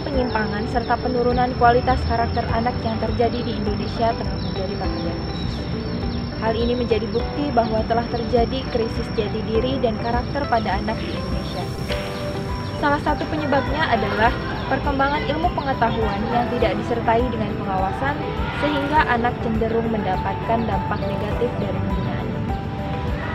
penyimpangan serta penurunan kualitas karakter anak yang terjadi di Indonesia telah menjadi perhatian khusus. Hal ini menjadi bukti bahwa telah terjadi krisis jati diri dan karakter pada anak di Indonesia. Salah satu penyebabnya adalah perkembangan ilmu pengetahuan yang tidak disertai dengan pengawasan, sehingga anak cenderung mendapatkan dampak negatif dari penggunaannya.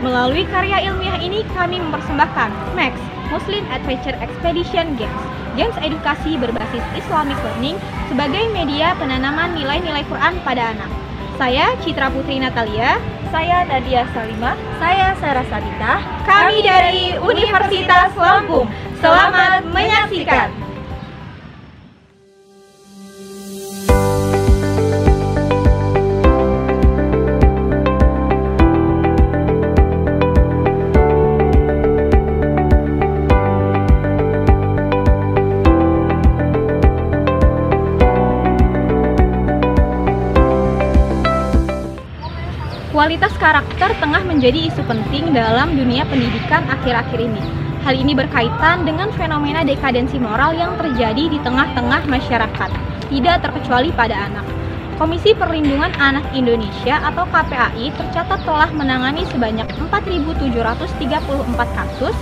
Melalui karya ilmiah ini kami mempersembahkan MAX, Muslim Adventure Expedition Games, games edukasi berbasis Islamic Learning sebagai media penanaman nilai-nilai Quran pada anak. Saya Citra Putri Natalia. Saya Nadia Salimah. Saya Sarah Sabita. Kami dari Universitas Lampung. Selamat menyaksikan. Kualitas karakter tengah menjadi isu penting dalam dunia pendidikan akhir-akhir ini. Hal ini berkaitan dengan fenomena dekadensi moral yang terjadi di tengah-tengah masyarakat, tidak terkecuali pada anak. Komisi Perlindungan Anak Indonesia atau KPAI tercatat telah menangani sebanyak 4.734 kasus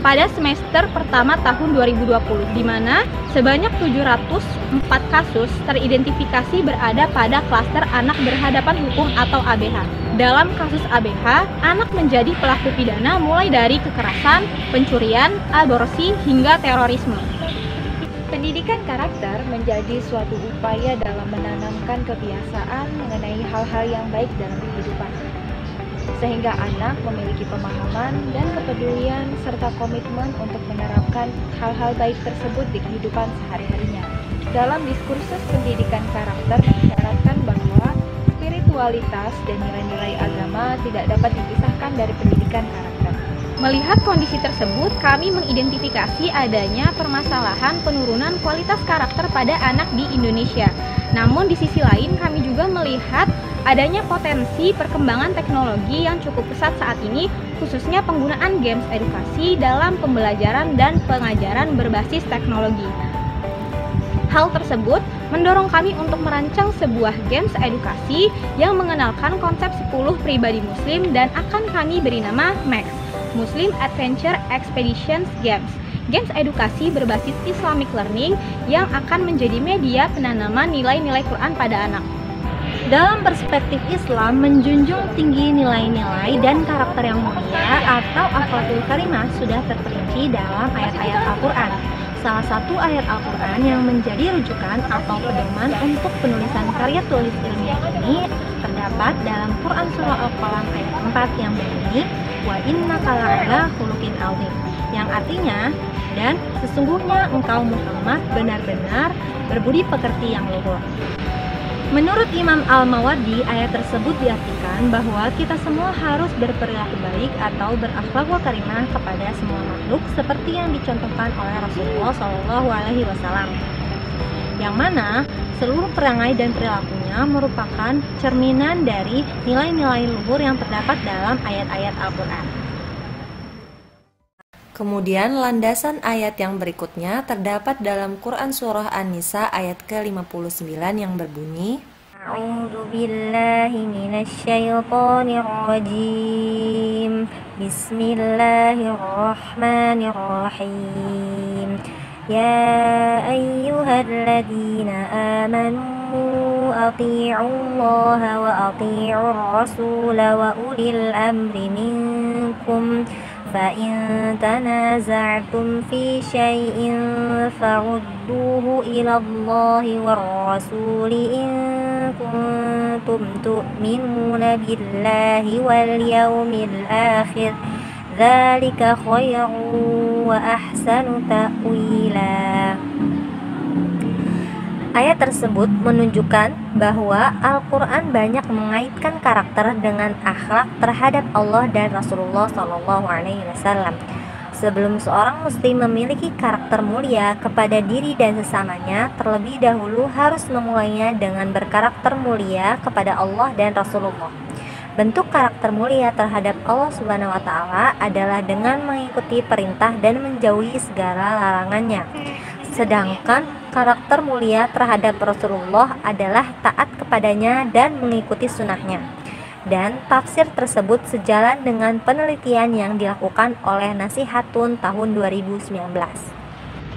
pada semester pertama tahun 2020, di mana sebanyak 704 kasus teridentifikasi berada pada klaster anak berhadapan hukum atau ABH. Dalam kasus ABH, anak menjadi pelaku pidana mulai dari kekerasan, pencurian, aborsi, hingga terorisme. Pendidikan karakter menjadi suatu upaya dalam menanamkan kebiasaan mengenai hal-hal yang baik dalam kehidupan, sehingga anak memiliki pemahaman dan kepedulian serta komitmen untuk menerapkan hal-hal baik tersebut di kehidupan sehari-harinya. Dalam diskursus pendidikan karakter disyaratkan bahwa spiritualitas dan nilai-nilai agama tidak dapat dipisahkan dari pendidikan karakter. Melihat kondisi tersebut, kami mengidentifikasi adanya permasalahan penurunan kualitas karakter pada anak di Indonesia. Namun di sisi lain, kami juga melihat adanya potensi perkembangan teknologi yang cukup pesat saat ini, khususnya penggunaan games edukasi dalam pembelajaran dan pengajaran berbasis teknologi. Hal tersebut mendorong kami untuk merancang sebuah games edukasi yang mengenalkan konsep 10 pribadi muslim dan akan kami beri nama MAX, Muslim Adventure Expedition Games, games edukasi berbasis Islamic Learning yang akan menjadi media penanaman nilai-nilai Quran pada anak. Dalam perspektif Islam, menjunjung tinggi nilai-nilai dan karakter yang mulia atau akhlakul karimah sudah terperinci dalam ayat-ayat Al-Quran. Salah satu ayat Al-Quran yang menjadi rujukan atau pedoman untuk penulisan karya tulis ilmiah ini terdapat dalam Quran Surah Al-Qalam ayat 4 yang berbunyi wa innaka la'ala khuluqin 'adzim, yang artinya, dan sesungguhnya engkau Muhammad benar-benar berbudi pekerti yang luhur. Menurut Imam Al-Mawardi, ayat tersebut diartikan bahwa kita semua harus berperilaku baik atau berakhlak karimah kepada semua makhluk seperti yang dicontohkan oleh Rasulullah SAW, yang mana seluruh perangai dan perilakunya merupakan cerminan dari nilai-nilai luhur yang terdapat dalam ayat-ayat Al-Quran. Kemudian landasan ayat yang berikutnya terdapat dalam Quran Surah An-Nisa ayat ke-59 yang berbunyi A'udzu billahi minasy syaithanir rajim. Bismillahirrahmanirrahim. Ya ayyuhalladzina amanu athi'ullaha wa athi'ur rasula wa ulil amri minkum فَإِن تَنَازَعْتُمْ فِي شَيْءٍ فَرُدُّوهُ إِلَى اللَّهِ وَالرَّسُولِ إِن كُنتُمْ تُؤْمِنُونَ بِاللَّهِ وَالْيَوْمِ الْآخِرِ ذَلِكَ خَيْرٌ وَأَحْسَنُ تَأْوِيلًا. Ayat tersebut menunjukkan bahwa Al-Quran banyak mengaitkan karakter dengan akhlak terhadap Allah dan Rasulullah SAW. Sebelum seorang muslim memiliki karakter mulia kepada diri dan sesamanya, terlebih dahulu harus memulainya dengan berkarakter mulia kepada Allah dan Rasulullah. Bentuk karakter mulia terhadap Allah Subhanahu wa Ta'ala adalah dengan mengikuti perintah dan menjauhi segala larangannya. Sedangkan karakter mulia terhadap Rasulullah adalah taat kepadanya dan mengikuti sunnahnya. Dan tafsir tersebut sejalan dengan penelitian yang dilakukan oleh Nasihatun tahun 2019.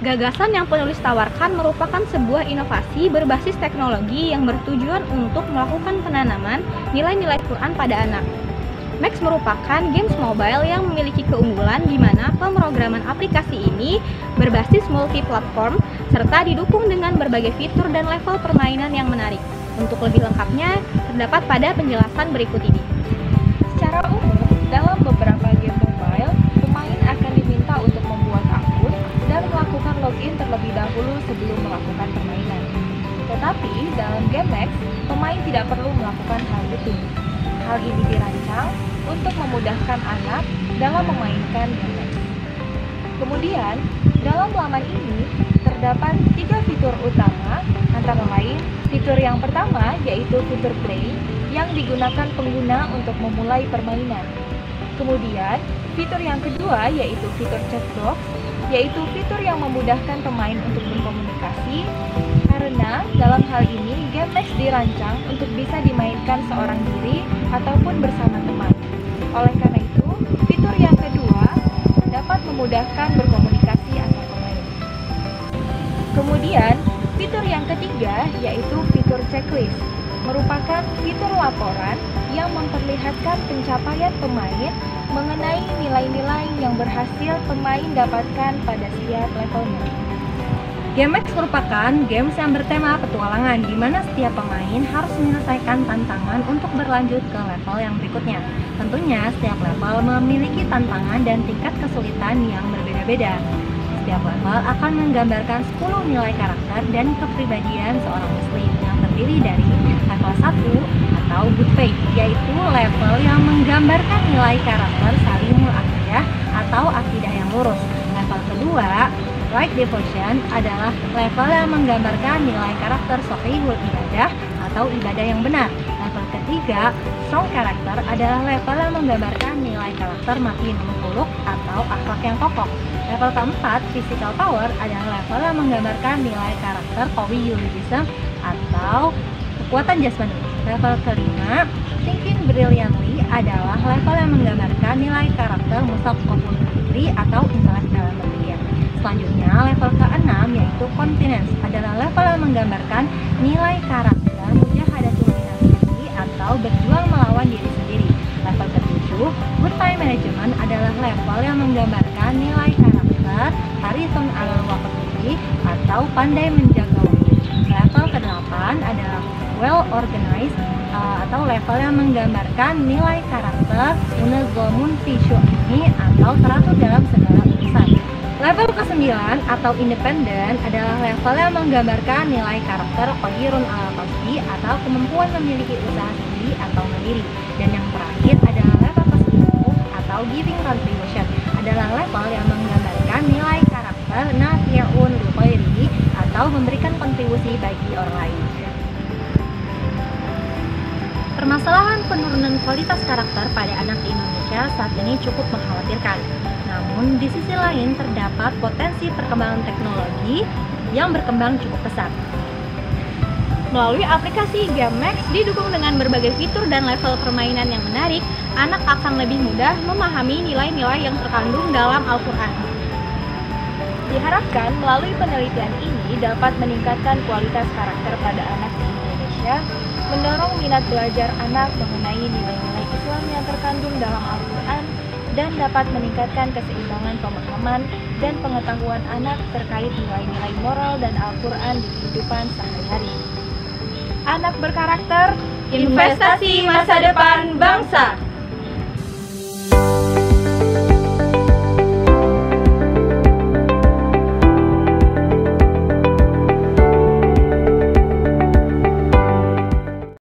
Gagasan yang penulis tawarkan merupakan sebuah inovasi berbasis teknologi yang bertujuan untuk melakukan penanaman nilai-nilai Quran pada anak. Max merupakan games mobile yang memiliki keunggulan di mana pemrograman aplikasi ini berbasis multi-platform serta didukung dengan berbagai fitur dan level permainan yang menarik. Untuk lebih lengkapnya, terdapat pada penjelasan berikut ini. Secara umum, dalam beberapa game mobile, pemain akan diminta untuk membuat akun dan melakukan login terlebih dahulu sebelum melakukan permainan. Tetapi, dalam game Max, pemain tidak perlu melakukan hal itu. Hal ini dirancang untuk memudahkan anak dalam memainkan game Max. Kemudian, dalam laman ini terdapat 3 fitur utama, antara lain fitur yang pertama yaitu fitur play yang digunakan pengguna untuk memulai permainan. Kemudian, fitur yang kedua yaitu fitur chat box, yaitu fitur yang memudahkan pemain untuk berkomunikasi, karena dalam hal ini game Max dirancang untuk bisa dimainkan seorang diri ataupun bersama teman. Oleh karena itu, fitur yang kedua dapat memudahkan berkomunikasi antar pemain. Kemudian, fitur yang ketiga yaitu fitur checklist, merupakan fitur laporan yang memperlihatkan pencapaian pemain mengenai nilai-nilai yang berhasil pemain dapatkan pada setiap levelnya. Game Max merupakan games yang bertema petualangan di mana setiap pemain harus menyelesaikan tantangan untuk berlanjut ke level yang berikutnya. Tentunya setiap level memiliki tantangan dan tingkat kesulitan yang berbeda-beda. Setiap level akan menggambarkan 10 nilai karakter dan kepribadian seorang muslim yang terdiri dari level 1 atau good faith, yaitu level yang menggambarkan nilai karakter salimul akidah atau akidah yang lurus. Level kedua, right devotion, adalah level yang menggambarkan nilai karakter sahihul ibadah atau ibadah yang benar. Level ketiga, strong character, adalah level yang menggambarkan nilai karakter matinul khuluq atau akhlak yang kokoh. Level keempat, physical power, adalah level yang menggambarkan nilai karakter qawiyul jism atau kekuatan jasmani. Level kelima, thinking brilliantly, adalah level yang menggambarkan nilai karakter musaqqaful fikri atau intelek dalam berpikir. Selanjutnya, level ke-6 yaitu continence, adalah level yang menggambarkan nilai karakter mujahadatul nafsi atau berjuang melawan diri sendiri. Level ke-7, good time management, adalah level yang menggambarkan nilai karakter harisun alal waqti atau pandai menjaga waktu. Level ke-8 adalah well organized atau level yang menggambarkan nilai karakter munazzamun fi syu'uni atau teratur dalam segala urusan. Level ke-9 atau independent adalah level yang menggambarkan nilai karakter qadirun ala qasdi atau kemampuan memiliki usaha sendiri atau mandiri. Dan yang terakhir adalah level ke-10 atau giving contribution, adalah level yang menggambarkan nilai karakter nafi'un li ghairihi atau memberikan kontribusi bagi orang lain. Permasalahan penurunan kualitas karakter pada anak di Indonesia saat ini cukup mengkhawatirkan. Namun, di sisi lain terdapat potensi perkembangan teknologi yang berkembang cukup pesat. Melalui aplikasi Game Max didukung dengan berbagai fitur dan level permainan yang menarik, anak akan lebih mudah memahami nilai-nilai yang terkandung dalam Al-Quran. Diharapkan melalui penelitian ini dapat meningkatkan kualitas karakter pada anak di Indonesia, mendorong minat belajar anak mengenai nilai-nilai Islam yang terkandung dalam Al-Quran, dan dapat meningkatkan keseimbangan pemahaman dan pengetahuan anak terkait nilai-nilai moral dan Al-Quran di kehidupan sehari-hari. Anak berkarakter, Investasi masa depan bangsa.